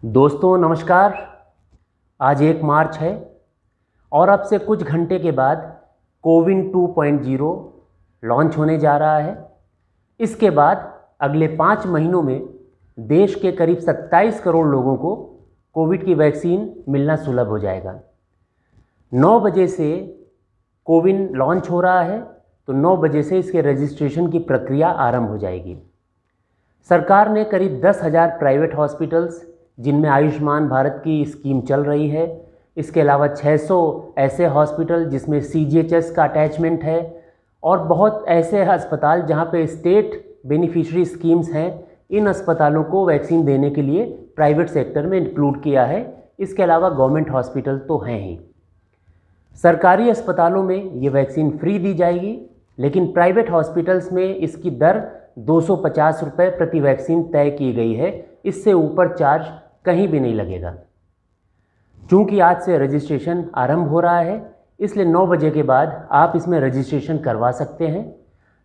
दोस्तों नमस्कार। आज 1 मार्च है और अब से कुछ घंटे के बाद कोविन 2.0 लॉन्च होने जा रहा है। इसके बाद अगले 5 महीनों में देश के करीब 27 करोड़ लोगों को कोविड की वैक्सीन मिलना सुलभ हो जाएगा। 9 बजे से कोविन लॉन्च हो रहा है, तो 9 बजे से इसके रजिस्ट्रेशन की प्रक्रिया आरंभ हो जाएगी। सरकार ने करीब 10,000 प्राइवेट हॉस्पिटल्स जिनमें आयुष्मान भारत की स्कीम चल रही है, इसके अलावा 600 ऐसे हॉस्पिटल जिसमें सीजीएचएस का अटैचमेंट है और बहुत ऐसे अस्पताल जहां पे स्टेट बेनिफिशियरी स्कीम्स हैं, इन अस्पतालों को वैक्सीन देने के लिए प्राइवेट सेक्टर में इंक्लूड किया है। इसके अलावा गवर्नमेंट हॉस्पिटल तो हैं ही। सरकारी अस्पतालों में ये वैक्सीन फ्री दी जाएगी, लेकिन प्राइवेट हॉस्पिटल्स में इसकी दर 250 रुपये प्रति वैक्सीन तय की गई है। इससे ऊपर चार्ज कहीं भी नहीं लगेगा। चूँकि आज से रजिस्ट्रेशन आरंभ हो रहा है, इसलिए 9 बजे के बाद आप इसमें रजिस्ट्रेशन करवा सकते हैं।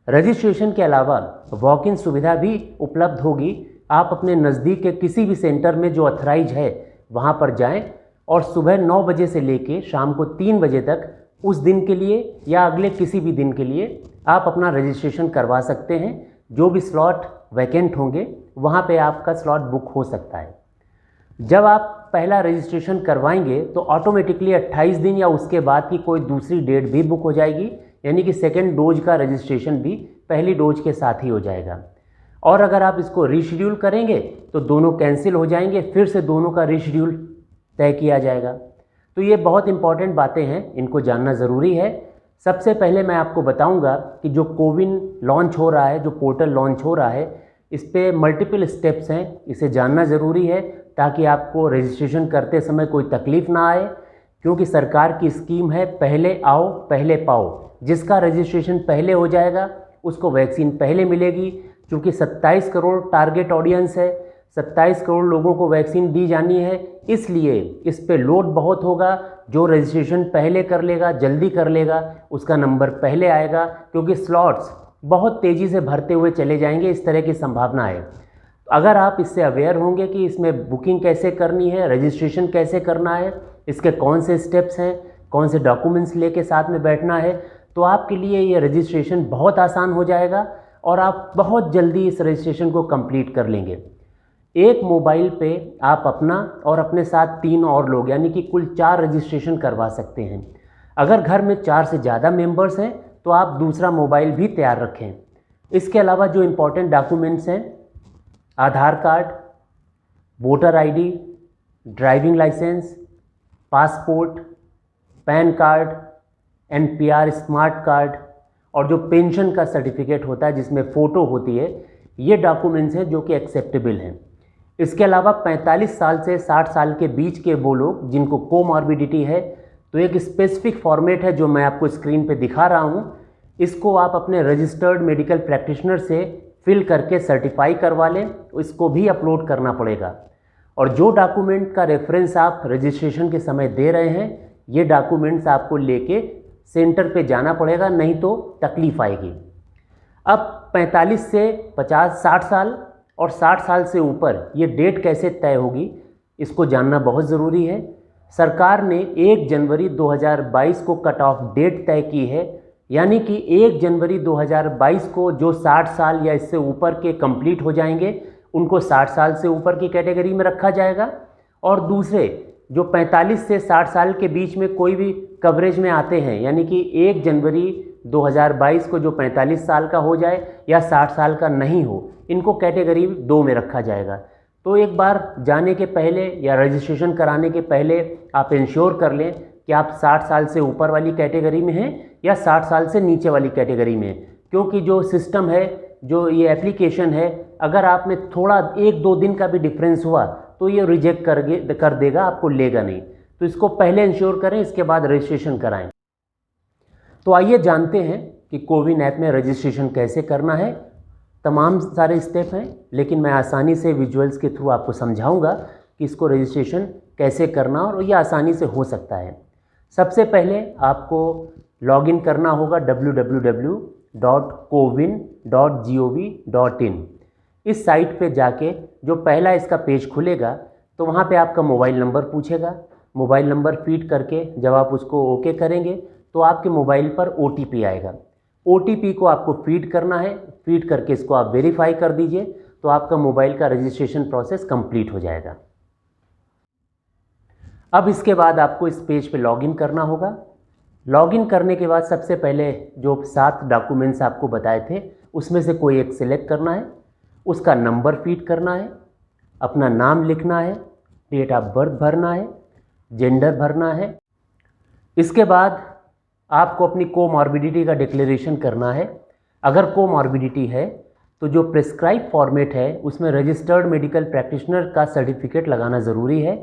रजिस्ट्रेशन के अलावा वॉक इन सुविधा भी उपलब्ध होगी। आप अपने नज़दीक के किसी भी सेंटर में जो ऑथराइज है वहाँ पर जाएं और सुबह 9 बजे से लेके शाम को 3 बजे तक उस दिन के लिए या अगले किसी भी दिन के लिए आप अपना रजिस्ट्रेशन करवा सकते हैं। जो भी स्लॉट वैकेंट होंगे वहाँ पे आपका स्लॉट बुक हो सकता है। जब आप पहला रजिस्ट्रेशन करवाएंगे तो ऑटोमेटिकली 28 दिन या उसके बाद की कोई दूसरी डेट भी बुक हो जाएगी, यानी कि सेकेंड डोज का रजिस्ट्रेशन भी पहली डोज के साथ ही हो जाएगा। और अगर आप इसको रीशेड्यूल करेंगे तो दोनों कैंसिल हो जाएंगे, फिर से दोनों का रीशेड्यूल तय किया जाएगा। तो ये बहुत इंपॉर्टेंट बातें हैं, इनको जानना ज़रूरी है। सबसे पहले मैं आपको बताऊंगा कि जो कोविन लॉन्च हो रहा है, जो पोर्टल लॉन्च हो रहा है, इस पे मल्टीपल स्टेप्स हैं, इसे जानना ज़रूरी है ताकि आपको रजिस्ट्रेशन करते समय कोई तकलीफ़ ना आए। क्योंकि सरकार की स्कीम है पहले आओ पहले पाओ। जिसका रजिस्ट्रेशन पहले हो जाएगा उसको वैक्सीन पहले मिलेगी। क्योंकि 27 करोड़ टारगेट ऑडियंस है, 27 करोड़ लोगों को वैक्सीन दी जानी है, इसलिए इस पे लोड बहुत होगा। जो रजिस्ट्रेशन पहले कर लेगा, जल्दी कर लेगा, उसका नंबर पहले आएगा। क्योंकि स्लॉट्स बहुत तेज़ी से भरते हुए चले जाएंगे, इस तरह की संभावना है। अगर आप इससे अवेयर होंगे कि इसमें बुकिंग कैसे करनी है, रजिस्ट्रेशन कैसे करना है, इसके कौन से स्टेप्स हैं, कौन से डॉक्यूमेंट्स लेके साथ में बैठना है, तो आपके लिए ये रजिस्ट्रेशन बहुत आसान हो जाएगा और आप बहुत जल्दी इस रजिस्ट्रेशन को कंप्लीट कर लेंगे। एक मोबाइल पे आप अपना और अपने साथ 3 और लोग, यानी कि कुल 4 रजिस्ट्रेशन करवा सकते हैं। अगर घर में 4 से ज़्यादा मेंबर्स हैं तो आप दूसरा मोबाइल भी तैयार रखें। इसके अलावा जो इम्पोर्टेंट डॉक्यूमेंट्स हैं, Aadhaar card, voter ID, driving licence, passport, PAN card, NPR smart card और जो पेंशन का सर्टिफिकेट होता है जिसमें फ़ोटो होती है, ये डॉक्यूमेंट्स हैं जो कि एक्सेप्टेबल हैं। इसके अलावा 45 साल से 60 साल के बीच के वो लोग जिनको कोमॉर्बिडिटी है, तो एक स्पेसिफिक फॉर्मेट है जो मैं आपको स्क्रीन पे दिखा रहा हूँ। इसको आप अपने रजिस्टर्ड मेडिकल प्रैक्टिशनर से फिल करके सर्टिफाई करवा लें, इसको भी अपलोड करना पड़ेगा। और जो डॉक्यूमेंट का रेफरेंस आप रजिस्ट्रेशन के समय दे रहे हैं, ये डॉक्यूमेंट्स आपको लेके सेंटर पे जाना पड़ेगा, नहीं तो तकलीफ़ आएगी। अब 45 से 50 60 साल और 60 साल से ऊपर ये डेट कैसे तय होगी, इसको जानना बहुत ज़रूरी है। सरकार ने 1 जनवरी 2022 को कट ऑफ डेट तय की है, यानी कि 1 जनवरी 2022 को जो 60 साल या इससे ऊपर के कंप्लीट हो जाएंगे उनको 60 साल से ऊपर की कैटेगरी में रखा जाएगा। और दूसरे जो 45 से 60 साल के बीच में कोई भी कवरेज में आते हैं, यानी कि 1 जनवरी 2022 को जो 45 साल का हो जाए या 60 साल का नहीं हो, इनको कैटेगरी 2 में रखा जाएगा। तो एक बार जाने के पहले या रजिस्ट्रेशन कराने के पहले आप इंश्योर कर लें कि आप 60 साल से ऊपर वाली कैटेगरी में हैं या 60 साल से नीचे वाली कैटेगरी में। क्योंकि जो सिस्टम है, जो ये एप्लीकेशन है, अगर आप में थोड़ा 1-2 दिन का भी डिफरेंस हुआ तो ये रिजेक्ट कर देगा, आपको लेगा नहीं। तो इसको पहले इंश्योर करें, इसके बाद रजिस्ट्रेशन कराएं। तो आइए जानते हैं कि कोविन ऐप में रजिस्ट्रेशन कैसे करना है। तमाम सारे स्टेप हैं, लेकिन मैं आसानी से विजुअल्स के थ्रू आपको समझाऊंगा कि इसको रजिस्ट्रेशन कैसे करना और ये आसानी से हो सकता है। सबसे पहले आपको लॉगिन करना होगा www.cowin.gov.in। इस साइट पे जाके जो पहला इसका पेज खुलेगा, तो वहाँ पे आपका मोबाइल नंबर पूछेगा। मोबाइल नंबर फीड करके जब आप उसको ओके करेंगे तो आपके मोबाइल पर OTP आएगा। OTP को आपको फीड करना है, फीड करके इसको आप वेरीफाई कर दीजिए तो आपका मोबाइल का रजिस्ट्रेशन प्रोसेस कंप्लीट हो जाएगा। अब इसके बाद आपको इस पेज पे लॉगिन करना होगा। लॉगिन करने के बाद सबसे पहले जो 7 डॉक्यूमेंट्स आपको बताए थे उसमें से कोई एक सिलेक्ट करना है, उसका नंबर फीड करना है, अपना नाम लिखना है, डेट ऑफ बर्थ भरना है, जेंडर भरना है। इसके बाद आपको अपनी कोमॉर्बिडिटी का डिक्लेरेशन करना है। अगर कोमॉर्बिडिटी है तो जो प्रिस्क्राइब फॉर्मेट है उसमें रजिस्टर्ड मेडिकल प्रैक्टिशनर का सर्टिफिकेट लगाना ज़रूरी है।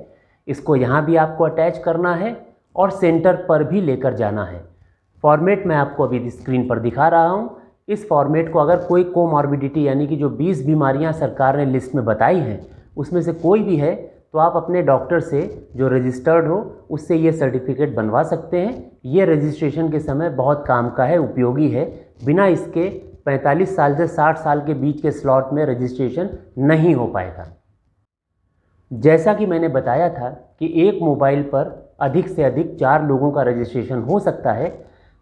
इसको यहाँ भी आपको अटैच करना है और सेंटर पर भी लेकर जाना है। फॉर्मेट मैं आपको अभी स्क्रीन पर दिखा रहा हूँ। इस फॉर्मेट को अगर कोई कोमॉर्बिडिटी यानी कि जो 20 बीमारियाँ सरकार ने लिस्ट में बताई हैं उसमें से कोई भी है तो आप अपने डॉक्टर से जो रजिस्टर्ड हो उससे ये सर्टिफिकेट बनवा सकते हैं। ये रजिस्ट्रेशन के समय बहुत काम का है, उपयोगी है। बिना इसके 45 साल से 60 साल के बीच के स्लॉट में रजिस्ट्रेशन नहीं हो पाएगा। जैसा कि मैंने बताया था कि एक मोबाइल पर अधिक से अधिक 4 लोगों का रजिस्ट्रेशन हो सकता है।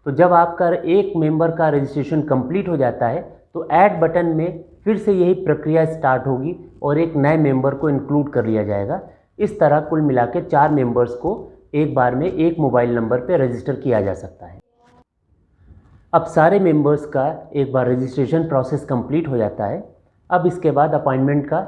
तो जब आपका एक मेंबर का रजिस्ट्रेशन कंप्लीट हो जाता है तो ऐड बटन में फिर से यही प्रक्रिया स्टार्ट होगी और एक नए मेंबर को इंक्लूड कर लिया जाएगा। इस तरह कुल मिला के 4 मेंबर्स को एक बार में एक मोबाइल नंबर पर रजिस्टर किया जा सकता है। अब सारे मेंबर्स का एक बार रजिस्ट्रेशन प्रोसेस कंप्लीट हो जाता है। अब इसके बाद अपॉइंटमेंट का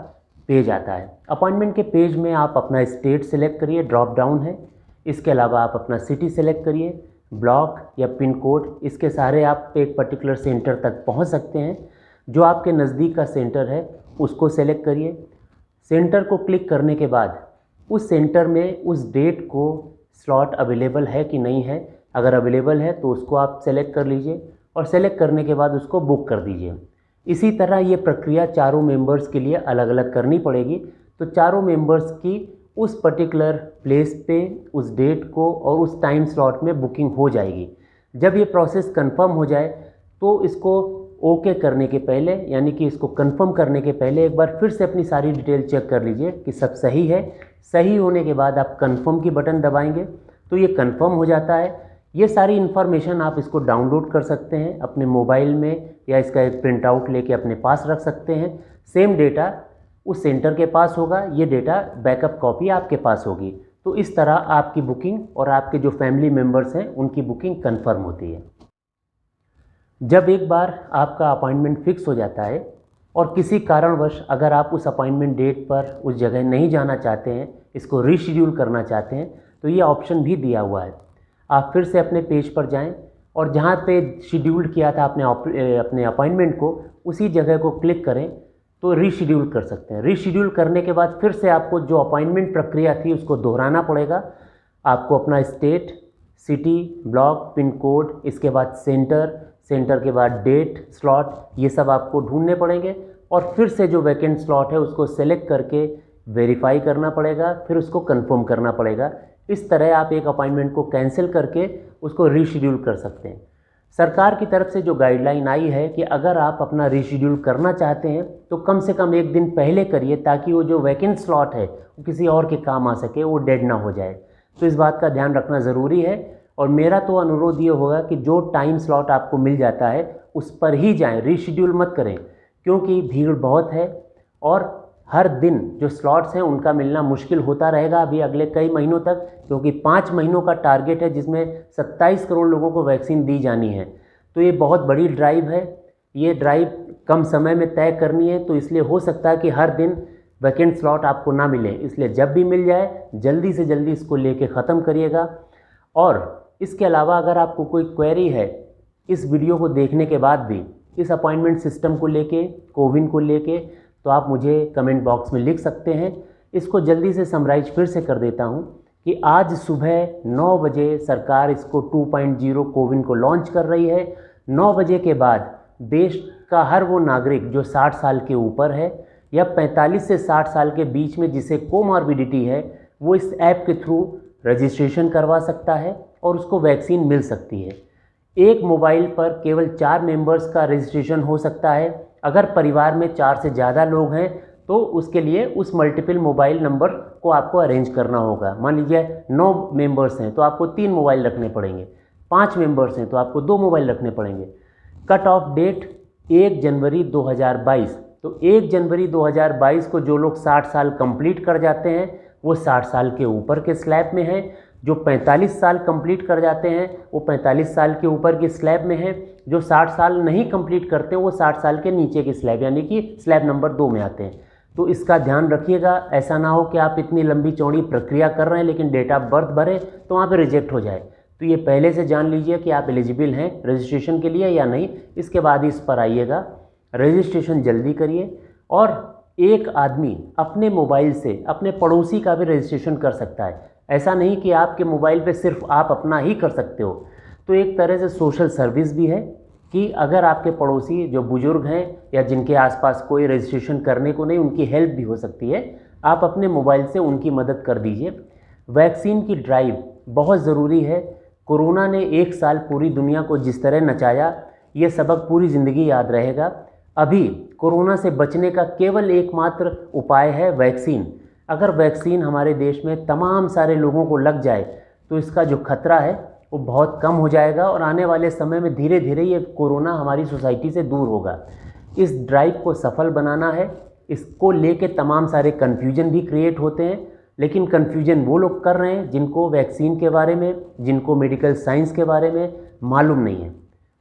पेज आता है। अपॉइंटमेंट के पेज में आप अपना स्टेट सेलेक्ट करिए, ड्रॉप डाउन है। इसके अलावा आप अपना सिटी सेलेक्ट करिए, ब्लॉक या पिन कोड, इसके सारे आप एक पर्टिकुलर सेंटर तक पहुंच सकते हैं। जो आपके नज़दीक का सेंटर है उसको सेलेक्ट करिए। सेंटर को क्लिक करने के बाद उस सेंटर में उस डेट को स्लॉट अवेलेबल है कि नहीं है, अगर अवेलेबल है तो उसको आप सेलेक्ट कर लीजिए और सेलेक्ट करने के बाद उसको बुक कर दीजिए। इसी तरह ये प्रक्रिया चारों मेंबर्स के लिए अलग अलग करनी पड़ेगी। तो चारों मेंबर्स की उस पर्टिकुलर प्लेस पे उस डेट को और उस टाइम स्लॉट में बुकिंग हो जाएगी। जब ये प्रोसेस कंफर्म हो जाए तो इसको ओके करने के पहले यानी कि इसको कंफर्म करने के पहले एक बार फिर से अपनी सारी डिटेल चेक कर लीजिए कि सब सही है। सही होने के बाद आप कंफर्म की बटन दबाएंगे तो ये कंफर्म हो जाता है। ये सारी इन्फॉर्मेशन आप इसको डाउनलोड कर सकते हैं अपने मोबाइल में या इसका एक प्रिंट आउट लेके अपने पास रख सकते हैं। सेम डेटा उस सेंटर के पास होगा, ये डेटा बैकअप कॉपी आपके पास होगी। तो इस तरह आपकी बुकिंग और आपके जो फैमिली मेम्बर्स हैं उनकी बुकिंग कंफर्म होती है। जब एक बार आपका अपॉइंटमेंट फिक्स हो जाता है और किसी कारणवश अगर आप उस अपॉइंटमेंट डेट पर उस जगह नहीं जाना चाहते हैं, इसको रीशेड्यूल करना चाहते हैं, तो ये ऑप्शन भी दिया हुआ है। आप फिर से अपने पेज पर जाएं और जहाँ पे शेड्यूल किया था अपने अपॉइंटमेंट को उसी जगह को क्लिक करें तो रीशेड्यूल कर सकते हैं। रीशेड्यूल करने के बाद फिर से आपको जो अपॉइंटमेंट प्रक्रिया थी उसको दोहराना पड़ेगा। आपको अपना state, city, block, pin code, इसके बाद सेंटर के बाद डेट, स्लॉट, ये सब आपको ढूंढने पड़ेंगे और फिर से जो वैकेंट स्लॉट है उसको सेलेक्ट करके वेरीफाई करना पड़ेगा, फिर उसको कंफर्म करना पड़ेगा। इस तरह आप एक अपॉइंटमेंट को कैंसिल करके उसको रीशेड्यूल कर सकते हैं। सरकार की तरफ से जो गाइडलाइन आई है कि अगर आप अपना रीशेड्यूल करना चाहते हैं तो कम से कम एक दिन पहले करिए ताकि वो जो वैकेंट स्लॉट है वो किसी और के काम आ सके, वो डेड ना हो जाए। तो इस बात का ध्यान रखना ज़रूरी है और मेरा तो अनुरोध ये होगा कि जो टाइम स्लॉट आपको मिल जाता है उस पर ही जाएं, रीशेड्यूल मत करें, क्योंकि भीड़ बहुत है और हर दिन जो स्लॉट्स हैं उनका मिलना मुश्किल होता रहेगा अभी अगले कई महीनों तक, क्योंकि 5 महीनों का टारगेट है जिसमें 27 करोड़ लोगों को वैक्सीन दी जानी है। तो ये बहुत बड़ी ड्राइव है, ये ड्राइव कम समय में तय करनी है, तो इसलिए हो सकता है कि हर दिन वैकेंट स्लॉट आपको ना मिले। इसलिए जब भी मिल जाए जल्दी से जल्दी इसको लेके ख़त्म करिएगा। और इसके अलावा अगर आपको कोई क्वेरी है इस वीडियो को देखने के बाद भी इस अपॉइंटमेंट सिस्टम को लेके, कोविन को लेके, तो आप मुझे कमेंट बॉक्स में लिख सकते हैं। इसको जल्दी से समराइज फिर से कर देता हूं कि आज सुबह 9 बजे सरकार इसको 2.0 कोविन को लॉन्च कर रही है। 9 बजे के बाद देश का हर वो नागरिक जो 60 साल के ऊपर है या 45 से 60 साल के बीच में जिसे कोमॉर्बिडिटी है, वो इस ऐप के थ्रू रजिस्ट्रेशन करवा सकता है और उसको वैक्सीन मिल सकती है। एक मोबाइल पर केवल 4 मेंबर्स का रजिस्ट्रेशन हो सकता है। अगर परिवार में 4 से ज़्यादा लोग हैं तो उसके लिए उस मल्टीपल मोबाइल नंबर को आपको अरेंज करना होगा। मान लीजिए 9 मेंबर्स हैं तो आपको 3 मोबाइल रखने पड़ेंगे, 5 मेंबर्स हैं तो आपको 2 मोबाइल रखने पड़ेंगे। कट ऑफ डेट 1 जनवरी 2022। तो 1 जनवरी 2022 को जो लोग 60 साल कंप्लीट कर जाते हैं वो 60 साल के ऊपर के स्लैब में हैं, जो 45 साल कंप्लीट कर जाते हैं वो 45 साल के ऊपर की स्लैब में हैं, जो 60 साल नहीं कंप्लीट करते वो 60 साल के नीचे की स्लैब यानी कि स्लैब नंबर 2 में आते हैं। तो इसका ध्यान रखिएगा, ऐसा ना हो कि आप इतनी लंबी चौड़ी प्रक्रिया कर रहे हैं लेकिन डेट ऑफ बर्थ भरे तो वहाँ पे रिजेक्ट हो जाए। तो ये पहले से जान लीजिए कि आप एलिजिबल हैं रजिस्ट्रेशन के लिए या नहीं, इसके बाद इस पर आइएगा। रजिस्ट्रेशन जल्दी करिए। और एक आदमी अपने मोबाइल से अपने पड़ोसी का भी रजिस्ट्रेशन कर सकता है। ऐसा नहीं कि आपके मोबाइल पे सिर्फ आप अपना ही कर सकते हो। तो एक तरह से सोशल सर्विस भी है कि अगर आपके पड़ोसी जो बुज़ुर्ग हैं या जिनके आसपास कोई रजिस्ट्रेशन करने को नहीं, उनकी हेल्प भी हो सकती है, आप अपने मोबाइल से उनकी मदद कर दीजिए। वैक्सीन की ड्राइव बहुत ज़रूरी है। कोरोना ने 1 साल पूरी दुनिया को जिस तरह नचाया, ये सबक पूरी ज़िंदगी याद रहेगा। अभी कोरोना से बचने का केवल एकमात्र उपाय है वैक्सीन। अगर वैक्सीन हमारे देश में तमाम सारे लोगों को लग जाए तो इसका जो खतरा है वो बहुत कम हो जाएगा और आने वाले समय में धीरे धीरे ये कोरोना हमारी सोसाइटी से दूर होगा। इस ड्राइव को सफल बनाना है। इसको लेके तमाम सारे कन्फ्यूजन भी क्रिएट होते हैं, लेकिन कन्फ्यूजन वो लोग कर रहे हैं जिनको वैक्सीन के बारे में, जिनको मेडिकल साइंस के बारे में मालूम नहीं है।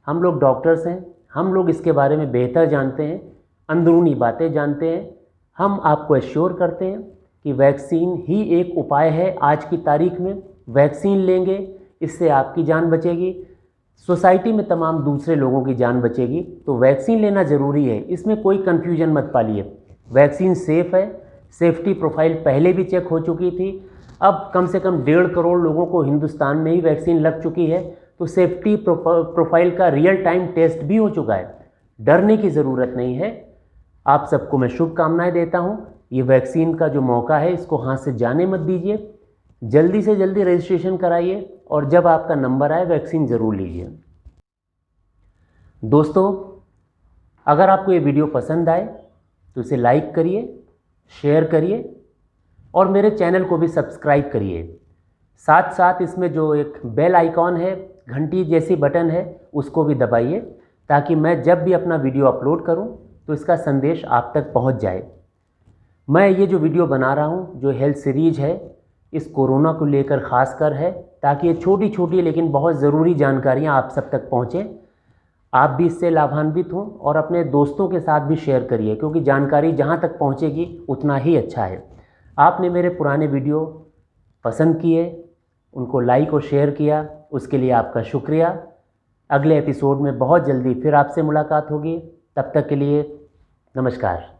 हम लोग डॉक्टर्स हैं, हम लोग इसके बारे में बेहतर जानते हैं, अंदरूनी बातें जानते हैं। हम आपको एश्योर करते हैं कि वैक्सीन ही एक उपाय है आज की तारीख में। वैक्सीन लेंगे, इससे आपकी जान बचेगी, सोसाइटी में तमाम दूसरे लोगों की जान बचेगी। तो वैक्सीन लेना ज़रूरी है, इसमें कोई कन्फ्यूजन मत पालिए। वैक्सीन सेफ़ है, सेफ्टी प्रोफाइल पहले भी चेक हो चुकी थी। अब कम से कम 1.5 करोड़ लोगों को हिंदुस्तान में ही वैक्सीन लग चुकी है, तो सेफ्टी प्रोफाइल का रियल टाइम टेस्ट भी हो चुका है। डरने की ज़रूरत नहीं है। आप सबको मैं शुभकामनाएं देता हूं। ये वैक्सीन का जो मौका है इसको हाथ से जाने मत दीजिए। जल्दी से जल्दी रजिस्ट्रेशन कराइए और जब आपका नंबर आए वैक्सीन ज़रूर लीजिए। दोस्तों, अगर आपको ये वीडियो पसंद आए तो इसे लाइक करिए, शेयर करिए और मेरे चैनल को भी सब्सक्राइब करिए। साथ साथ इसमें जो एक बेल आइकॉन है, घंटी जैसी बटन है, उसको भी दबाइए ताकि मैं जब भी अपना वीडियो अपलोड करूं तो इसका संदेश आप तक पहुंच जाए। मैं ये जो वीडियो बना रहा हूं, जो हेल्थ सीरीज है, इस कोरोना को लेकर ख़ासकर है ताकि ये छोटी छोटी लेकिन बहुत ज़रूरी जानकारियां आप सब तक पहुंचें। आप भी इससे लाभान्वित हों और अपने दोस्तों के साथ भी शेयर करिए, क्योंकि जानकारी जहां तक पहुंचेगी उतना ही अच्छा है। आपने मेरे पुराने वीडियो पसंद किए, उनको लाइक और शेयर किया, उसके लिए आपका शुक्रिया। अगले एपिसोड में बहुत जल्दी फिर आपसे मुलाकात होगी। तब तक के लिए नमस्कार।